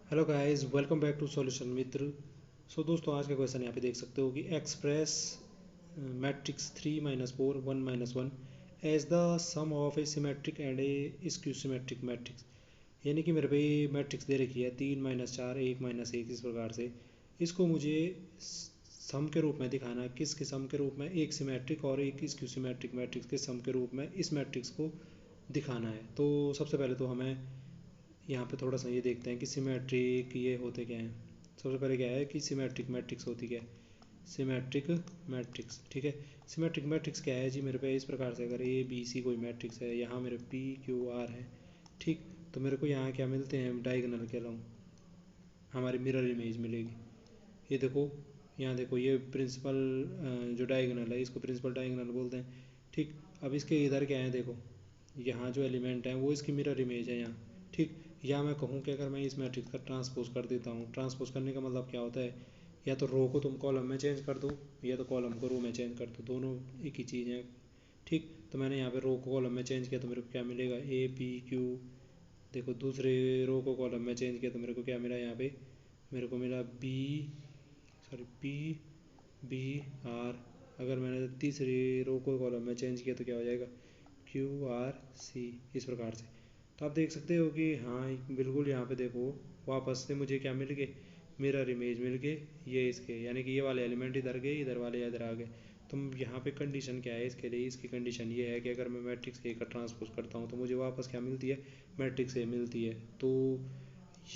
Hello guys, welcome back to solution मित्र। दोस्तों, आज का क्वेश्चन यहाँ पे देख सकते हो कि express matrix 3 - 4 1 - 1 as the sum of a symmetric and a skew symmetric matrix. यानी कि मेरे पे ये मैट्रिक्स दे रखी है 3 - 4 1 - 1 इस प्रकार से। इसको मुझे सम के रूप में दिखाना है। किसके सम के रूप में? एक सिमेट्रिक और एक स्क्यू सिमेट्रिक मैट्रिक्स के सम के रूप में इस मैट्रिक्स को दिखाना है। तो सबसे पहले तो हमें यहाँ पे थोड़ा सा ये देखते हैं कि सिमेट्रिक ये होते क्या हैं। सबसे पहले क्या है कि सिमेट्रिक मैट्रिक्स होती क्या है? सिमेट्रिक मैट्रिक्स, ठीक है। सिमेट्रिक मैट्रिक्स क्या है जी? मेरे पे इस प्रकार से अगर ए बी सी कोई मैट्रिक्स है, यहाँ मेरे पी क्यू आर है, ठीक। तो मेरे को यहाँ क्या मिलते हैं? डायगोनल कह रहा हूँ, हमारी मिरर इमेज मिलेगी। ये देखो, यहाँ देखो, ये प्रिंसिपल जो डायगोनल है इसको प्रिंसिपल डायगोनल बोलते हैं, ठीक। अब इसके इधर क्या है? देखो, यहाँ जो एलिमेंट है वो इसकी मिरर इमेज है यहाँ, ठीक। या मैं कहूँ कि अगर मैं इस मैट्रिक्स का ट्रांसपोज कर देता हूँ, ट्रांसपोज करने का मतलब क्या होता है? या तो रो को तुम कॉलम में चेंज कर दो, या तो कॉलम को रो में चेंज कर दो, दोनों एक ही चीज़ है, ठीक। तो मैंने यहाँ पे रो को कॉलम में चेंज किया तो मेरे को क्या मिलेगा? A P Q. देखो, दूसरे रो को कॉलम में चेंज किया तो मेरे को क्या मिला? यहाँ पे मेरे को मिला B, sorry, P B R. अगर मैंने तीसरी रो को कॉलम में चेंज किया तो क्या हो जाएगा? क्यू आर सी, इस प्रकार से। तो आप देख सकते हो कि हाँ, बिल्कुल यहाँ पे देखो, वापस से मुझे क्या मिल गए? मिरर इमेज मिल गए ये इसके, यानी कि ये वाले एलिमेंट इधर गए, इधर वाले इधर आ गए। तो यहाँ पे कंडीशन क्या है इसके लिए? इसकी कंडीशन ये है कि अगर मैं मैट्रिक्स ए का ट्रांसपोज करता हूँ तो मुझे वापस क्या मिलती है? मैट्रिक्स ए मिलती है। तो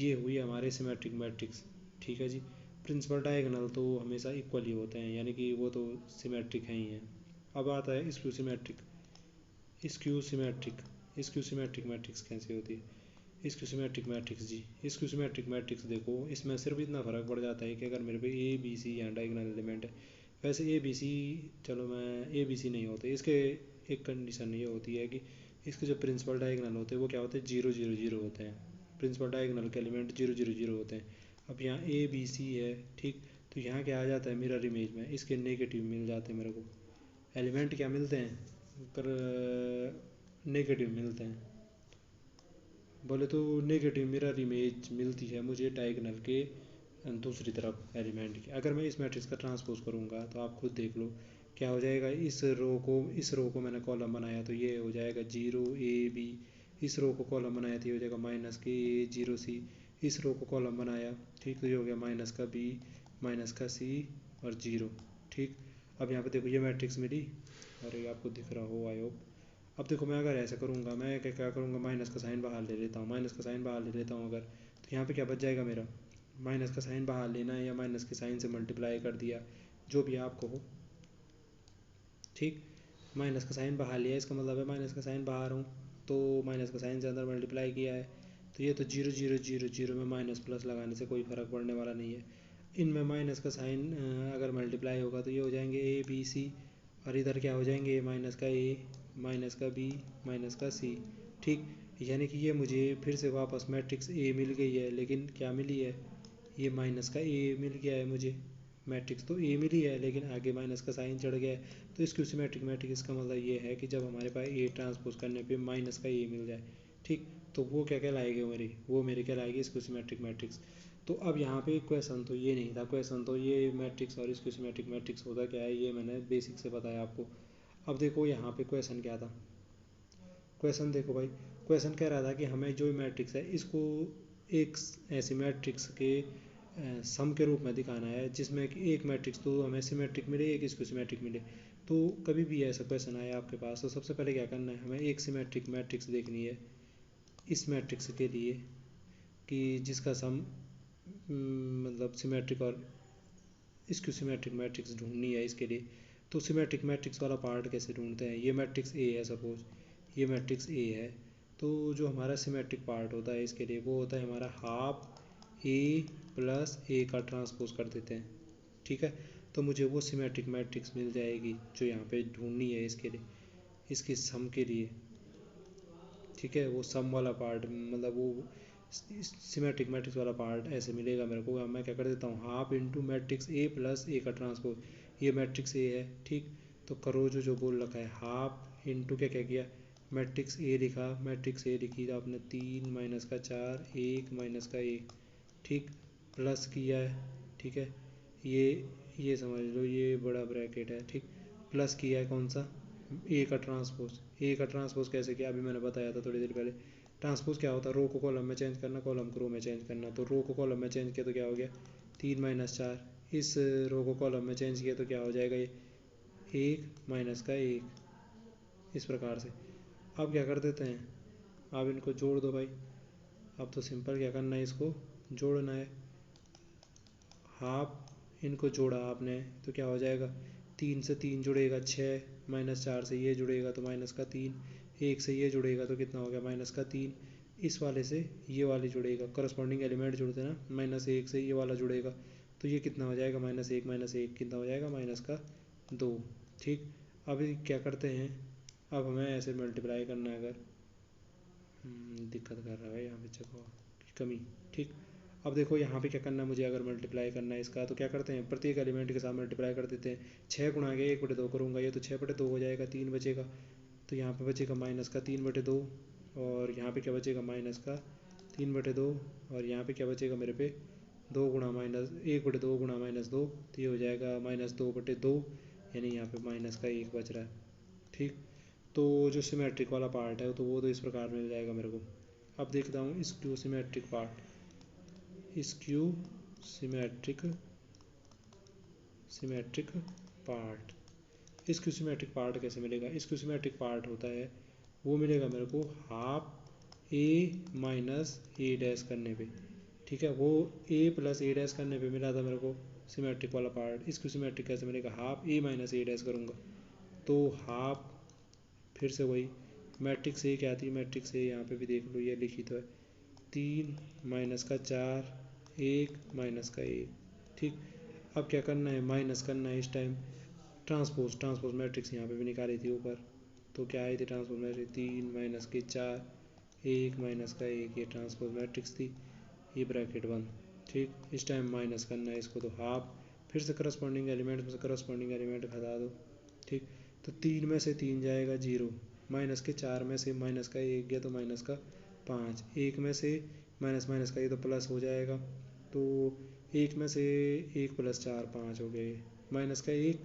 ये हुई हमारे सिमेट्रिक मैट्रिक्स, ठीक है जी। प्रिंसिपल डायगोनल तो हमेशा इक्वल ही होते हैं, यानी कि वो तो सिमेट्रिक हैं ही हैं। अब आता है skew symmetric. Skew symmetric skew symmetric matrix कैसे होती है? स्क्यू सिमेट्रिक मैट्रिक्स जी, स्क्यू सिमेट्रिक मैट्रिक्स देखो, इसमें सिर्फ इतना फ़र्क पड़ जाता है कि अगर मेरे पे ए बी सी यहाँ डायगोनल एलिमेंट है। वैसे ए बी सी, चलो मैं ए बी सी नहीं होते इसके, एक कंडीशन ये होती है कि इसके जो प्रिंसिपल डायगोनल होते हैं वो क्या होते हैं? 0 0 0 होते हैं। प्रिंसिपल डायगोनल के एलिमेंट 0 0 0 होते हैं। अब यहाँ ए बी सी है, ठीक। तो यहाँ क्या आ जाता है? मिरर इमेज में इसके नेगेटिव मिल जाते हैं मेरे को। एलिमेंट क्या मिलते हैं? पर नेगेटिव मिलते हैं। बोले तो नेगेटिव मिरर इमेज मिलती है मुझे डायगोनल के दूसरी तरफ एलिमेंट की। अगर मैं इस मैट्रिक्स का ट्रांसपोज करूँगा तो आप खुद देख लो क्या हो जाएगा। इस रो को मैंने कॉलम बनाया तो ये हो जाएगा 0 A B। इस रो को कॉलम बनाया तो ये हो जाएगा -K 0 C। इस रो को कॉलम बनाया, ठीक, तो ये हो गया -B -C और 0, ठीक। अब यहाँ पे देखो ये मैट्रिक्स मेरी, अरे आपको दिख रहा हो आई होप। अब देखो, मैं अगर ऐसा करूँगा, मैं क्या क्या करूँगा? माइनस का साइन बाहर ले लेता हूँ, माइनस का साइन बाहर ले लेता हूँ अगर, तो यहाँ पे क्या बच जाएगा मेरा? माइनस का साइन बाहर लेना है या माइनस के साइन से मल्टीप्लाई कर दिया, जो भी आपको हो, ठीक। माइनस का साइन बाहर लिया, इसका मतलब है माइनस का साइन बाहर हूँ, तो माइनस का साइन से अंदर मल्टीप्लाई किया है। तो ये तो 0 0 0 0 में माइनस प्लस लगाने से कोई फ़र्क पड़ने वाला नहीं है। इनमें माइनस का साइन अगर मल्टीप्लाई होगा तो ये हो जाएंगे ए बी सी, और इधर क्या हो जाएंगे? माइनस का ए माइनस का बी माइनस का सी, ठीक। यानी कि ये मुझे फिर से वापस मैट्रिक्स ए मिल गई है, लेकिन क्या मिली है? ये माइनस का ए मिल गया है मुझे। मैट्रिक्स तो ए मिली है लेकिन आगे माइनस का साइन चढ़ गया है। तो इसकी सिमेट्रिक मैट्रिक्स का मतलब ये है कि जब हमारे पास ए ट्रांसपोज करने पे माइनस का ए मिल जाए, ठीक, तो वो क्या कहलाएगी? वो मेरी कहलाएगी इसकी सिमेट्रिक मैट्रिक्स। तो अब यहाँ पे क्वेश्चन तो ये नहीं था, क्वेश्चन तो ये मैट्रिक्स और इसकी सिमेट्रिक मैट्रिक्स होता क्या है ये मैंने बेसिक से बताया आपको। अब देखो यहाँ पे क्वेश्चन क्या था? क्वेश्चन देखो भाई, क्वेश्चन कह रहा था कि हमें जो मैट्रिक्स है इसको एक ऐसी मैट्रिक्स के सम के रूप में दिखाना है जिसमें कि एक मैट्रिक्स तो हमें सिमेट्रिक मिले, एक इसको सिमेट्रिक मिले। तो कभी भी ऐसा क्वेश्चन आए आपके पास तो सबसे पहले क्या करना है? हमें एक सिमेट्रिक मैट्रिक्स देखनी है इस मैट्रिक्स के लिए, कि जिसका सम मतलब सिमेट्रिक, और इसकी सिमेट्रिक मैट्रिक्स ढूंढनी है इसके लिए। तो सिमेट्रिक मैट्रिक्स वाला पार्ट कैसे ढूंढते हैं? ये मैट्रिक्स ए है, सपोज ये मैट्रिक्स ए है, तो जो हमारा सिमेट्रिक पार्ट होता है इसके लिए वो होता है हमारा हाफ ए प्लस ए का ट्रांसपोज कर देते हैं, ठीक है। तो मुझे वो सिमेट्रिक मैट्रिक्स मिल जाएगी जो यहाँ पे ढूंढनी है इसके लिए, इसकी सम के लिए, ठीक है। वो सम वाला पार्ट मतलब वो सिमेट्रिक मैट्रिक्स वाला पार्ट ऐसे मिलेगा मेरे को। मैं क्या कर देता हूँ? Half into matrix A plus A का ट्रांसपोज। ये मैट्रिक्स ए है, ठीक। तो करो जो बोल रखा है, हाफ इंटू क्या क्या किया? मैट्रिक्स ए लिखा, मैट्रिक्स ए लिखी तो आपने 3 - का 4 1 - का 1, ठीक, प्लस किया है, ठीक है, ये समझ लो ये बड़ा ब्रैकेट है, ठीक, प्लस किया है कौन सा, ए का ट्रांसपोज। ए का ट्रांसपोज कैसे किया, अभी मैंने बताया था थोड़ी देर पहले। ट्रांसपोज क्या होता है, रो को कॉलम में चेंज करना, कॉलम को रो में चेंज करना। तो रो को कॉलम में चेंज किया तो क्या हो गया, 3 - 4। इस रो को कॉलम में चेंज किया तो क्या हो जाएगा, ये 1 - 1, इस प्रकार से। अब क्या कर देते हैं, अब इनको जोड़ दो भाई। अब तो सिंपल क्या करना है, इसको जोड़ना है। हाफ इनको जोड़ा आपने तो क्या हो जाएगा, 3 से 3 जुड़ेगा 6, -4 से ये जुड़ेगा तो -3, 1 से ये जुड़ेगा तो कितना हो गया, -3। इस वाले से ये वाली जुड़ेगा, करस्पॉन्डिंग एलिमेंट जुड़ते हैं ना, -1 से ये वाला जुड़ेगा तो ये कितना हो जाएगा, -1 कितना हो जाएगा, -2। ठीक, अभी क्या करते हैं, अब हमें ऐसे मल्टीप्लाई करना है अगर, दिक्कत कर रहा है यहाँ पे जगह की कमी। ठीक, अब देखो यहाँ पे क्या करना है मुझे, अगर मल्टीप्लाई करना है इसका तो क्या करते हैं, प्रत्येक एलिमेंट के साथ मल्टीप्लाई कर देते हैं। 6 गुणा के 1/2 करूँगा, ये तो 6/2 हो जाएगा, 3 बचेगा। तो यहाँ पे बचेगा -3/2, और यहाँ पे क्या बचेगा, -3/2, और यहाँ पे क्या बचेगा मेरे पे, 2 गुणा -1/2 गुणा -2, तो ये हो जाएगा -2/2, यानी यहाँ पे -1 बच रहा है। ठीक, तो जो सिमेट्रिक वाला पार्ट है तो वो तो इस प्रकार मिल जाएगा मेरे को। अब देखता हूँ skew symmetric part, skew symmetric symmetric part. Skew symmetric part कैसे मिलेगा, स्क्यू सिमेट्रिक पार्ट होता है वो मिलेगा मेरे को हाफ ए माइनस ए डैश करने पे। ठीक है, वो ए प्लस ए डैश करने पे मिला था मेरे को सिमेट्रिक वाला पार्ट। स्क्यू सिमेट्रिक कैसे मिलेगा, हाफ ए माइनस ए डैश करूँगा तो हाफ, फिर से वही मैट्रिक्स ए क्या थी, मैट्रिक्स ए यहाँ पे भी देख लो, ये लिखी तो है, 3 - 4, 1 - 1। ठीक, अब क्या करना है, माइनस करना है इस टाइम। ट्रांसपोज मैट्रिक्स यहाँ पे भी निकाली थी ऊपर, तो क्या आई थी ट्रांसपोज मैट्रिक्स, 3 - 4, 1 - 1, ये ट्रांसपोज मैट्रिक्स थी, ये ब्रैकेट बंद। ठीक, इस टाइम माइनस करना है इसको, तो हाफ, फिर से करस्पॉन्डिंग एलिमेंट में से करस्पॉन्डिंग एलिमेंट हटा दो। ठीक, तो 3 में से 3 जाएगा 0, -4 में से -1 गया तो -5, 1 में से माइनस माइनस का ये तो प्लस हो जाएगा, तो 1 में से 1 + 4 5 हो गए, -1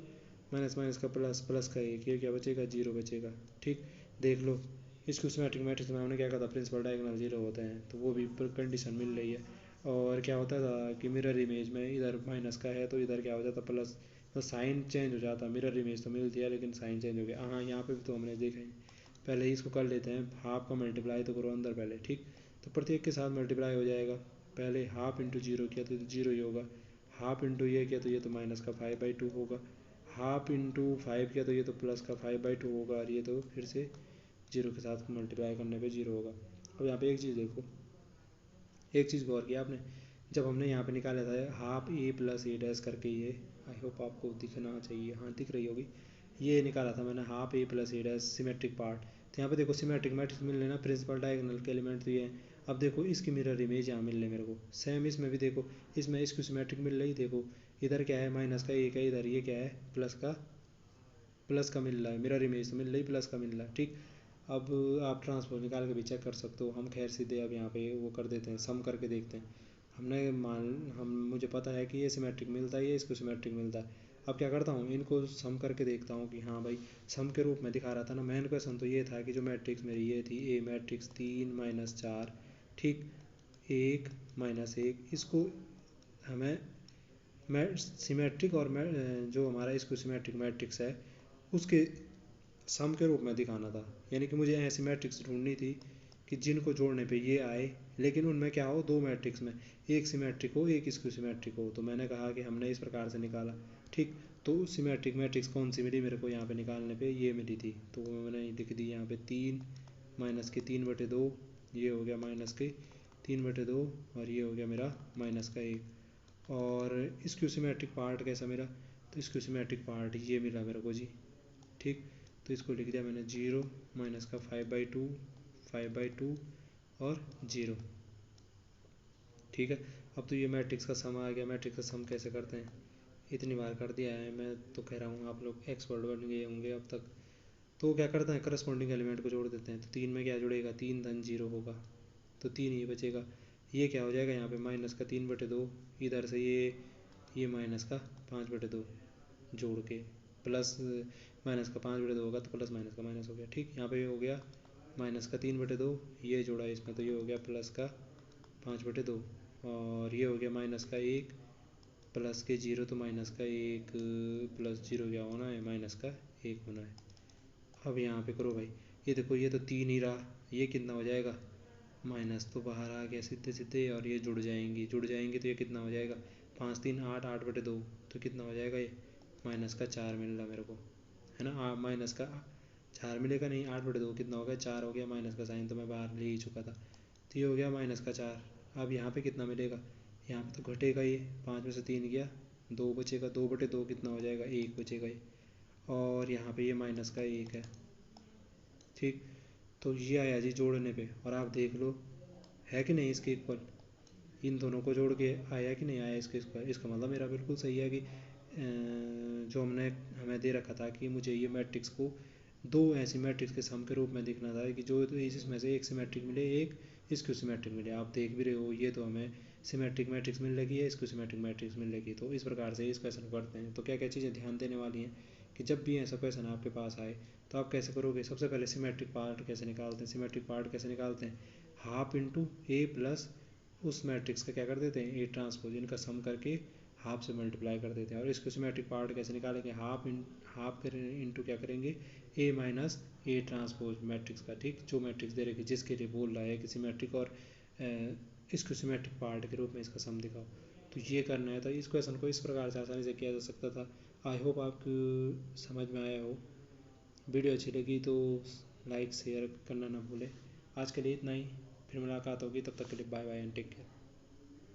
माइनस माइनस का प्लस, प्लस का 1, ये क्या बचेगा, 0 बचेगा। ठीक, देख लो इसको सिमेट्रिक मैट्रिक्स में हमने क्या कहा था, प्रिंसिपल डायगोनल 0 होते हैं, तो वो भी कंडीशन मिल रही है। और क्या होता था कि मिरर इमेज में इधर माइनस का है तो इधर क्या हो जाता प्लस, तो साइन चेंज हो जाता, मिरर इमेज तो मिलती है लेकिन साइन चेंज हो गया। हाँ, यहाँ पे भी तो हमने देखा है। पहले ही इसको कर लेते हैं, हाफ का मल्टीप्लाई तो करो अंदर पहले। ठीक, तो प्रत्येक के साथ मल्टीप्लाई हो जाएगा, पहले हाफ इंटू 0 किया तो 0 ही होगा, हाफ इंटू ये किया तो ये तो -5/2 होगा, हाफ इंटू 5 किया तो ये तो +5/2 होगा, और ये तो फिर से 0 के साथ मल्टीप्लाई करने पे 0 होगा। अब यहाँ पे एक चीज़ देखो, एक चीज़ गौर किया आपने, जब हमने यहाँ पे निकाला था हाफ ए प्लस ए डैश करके, ये आई होप आपको दिखना चाहिए, हाँ दिख रही होगी, ये निकाला था मैंने हाफ ए प्लस ए डैश सिमेट्रिक पार्ट। तो यहाँ पे देखो सिमेट्रिक मैट्रिक्स मिल लेना, प्रिंसिपल डायगोनल के एलिमेंट तो ये हैं। अब देखो इसकी मिरर इमेज यहाँ मिल रही मेरे को, सेम इसमें भी देखो, इसमें इसकी सिमेट्रिक मिल रही, देखो इधर क्या है -1 है, इधर ये क्या है प्लस का मिल रहा है, मिरर इमेज तो मिल रही, प्लस का मिल रहा है। ठीक, अब आप ट्रांसपोज निकाल के भी चेक कर सकते हो, हम खैर सीधे अब यहाँ पे वो कर देते हैं, सम करके देखते हैं। मुझे पता है कि ये सिमेट्रिक मिलता है, ये इसको सिमेट्रिक मिलता है। अब क्या करता हूँ, इनको सम करके देखता हूँ कि हाँ भाई सम के रूप में दिखा रहा था ना, मेन क्वेश्चन तो ये था कि जो मैट्रिक्स मेरी ये थी ए मैट्रिक्स 3 - 4, ठीक, 1 - 1, इसको हमें सिमेट्रिक और जो हमारा इसको सिमेट्रिक मैट्रिक्स है उसके सम के रूप में दिखाना था। यानी कि मुझे ऐसी मैट्रिक्स ढूंढनी थी कि जिनको जोड़ने पे ये आए, लेकिन उनमें क्या हो, दो मैट्रिक्स में एक सिमेट्रिक हो एक स्क्यू सिमेट्रिक हो। तो मैंने कहा कि हमने इस प्रकार से निकाला। ठीक, तो सिमेट्रिक मैट्रिक्स कौन सी मिली मेरे को, यहाँ पे निकालने पे ये मिली थी, तो मैंने लिख दी यहाँ पे 3 -3/2, ये हो गया -3/2, और ये हो गया मेरा -1। और स्क्यू सिमेट्रिक पार्ट कैसा मिला, तो स्क्यू सिमेट्रिक पार्ट ये मिला मेरे को जी। ठीक, तो इसको लिख दिया मैंने 0 -5/2 और 0। ठीक है, अब तो ये मैट्रिक्स का सम आ गया। मैट्रिक्स का सम कैसे करते हैं, इतनी बार कर दिया है, मैं तो कह रहा हूँ आप लोग एक्सपर्ट बन गए होंगे अब तक। तो क्या करते हैं, करस्पॉन्डिंग एलिमेंट को जोड़ देते हैं, तो 3 में क्या जुड़ेगा, 3 धन 0 होगा तो 3 ही बचेगा। ये क्या हो जाएगा यहाँ पे माइनस का 3/2, इधर से ये माइनस का 5/2 जोड़ के प्लस माइनस का 5/2 होगा तो प्लस माइनस का माइनस हो गया। ठीक, यहाँ पे हो गया माइनस का 3/2, ये जोड़ा इसमें तो ये हो गया प्लस का 5/2, और ये हो गया माइनस का 1 प्लस के 0 तो माइनस का 1 प्लस 0 क्या होना है, माइनस का 1 होना है। अब यहाँ पे करो भाई, ये देखो ये तो 3 ही रहा, ये कितना हो जाएगा, माइनस तो बाहर आ गया सीधे सीधे, और ये जुड़ जाएंगी तो ये कितना हो जाएगा, 5 3 8, 8/2 तो कितना हो जाएगा ये, माइनस का 4 मिल रहा मेरे को, है ना। माइनस का 4 मिलेगा नहीं, 8/2 कितना हो गया, 4 हो गया, माइनस का साइन तो मैं बाहर ले ही चुका था, तो ये हो गया माइनस का 4। अब यहाँ पे कितना मिलेगा, यहाँ पे तो घटेगा ये, 5 में से 3 गया, 2 बचेगा, 2/2 कितना हो जाएगा, 1 बचेगा ये, और यहाँ पे ये माइनस का 1 है। ठीक, तो ये आया जी जोड़ने पे, और आप देख लो है कि नहीं इसके इक्वल, इन दोनों को जोड़ के आया कि नहीं आया इसके स्क्वायर। इसका मतलब मेरा बिल्कुल सही है कि जो हमें दे रखा था कि मुझे ये मैट्रिक्स को दो ऐसी मैट्रिक्स के सम के रूप में दिखना था कि जो तो इसमें से एक सिमेट्रिक मिले, एक इसको सिमेट्रिक मिले। आप देख भी रहे हो, ये तो हमें सिमेट्रिक मैट्रिक्स मिल रही है, इसको सिमेट्रिक मैट्रिक्स मिल रही है। तो इस प्रकार से इस क्वेश्चन को करते हैं। तो क्या क्या चीज़ें ध्यान देने वाली हैं कि जब भी ऐसा क्वेश्चन आपके पास आए तो आप कैसे करोगे। सबसे पहले सिमेट्रिक पार्ट कैसे निकालते हैं, सिमेट्रिक पार्ट कैसे निकालते हैं, हाफ इंटू ए प्लस उस मैट्रिक्स का क्या कर देते हैं, ए ट्रांसपोज, इनका सम करके हाफ से मल्टीप्लाई कर देते हैं। और इसको सिमेट्रिक पार्ट कैसे निकालेंगे, हाफ इंटू क्या करेंगे, ए माइनस ए ट्रांसपोज मैट्रिक्स का। ठीक, जो मैट्रिक्स दे रही है जिसके लिए बोल रहा है कि सिमेट्रिक, और इसको सिमेट्रिक पार्ट के रूप में इसका सम दिखाओ। तो ये करना है। तो इस क्वेश्चन को इस प्रकार से आसानी से किया जा सकता था। आई होप आपको समझ में आया हो। वीडियो अच्छी लगी तो लाइक शेयर करना ना भूलें। आज के लिए इतना ही, फिर मुलाकात होगी, तब तक के लिए bye bye and take care.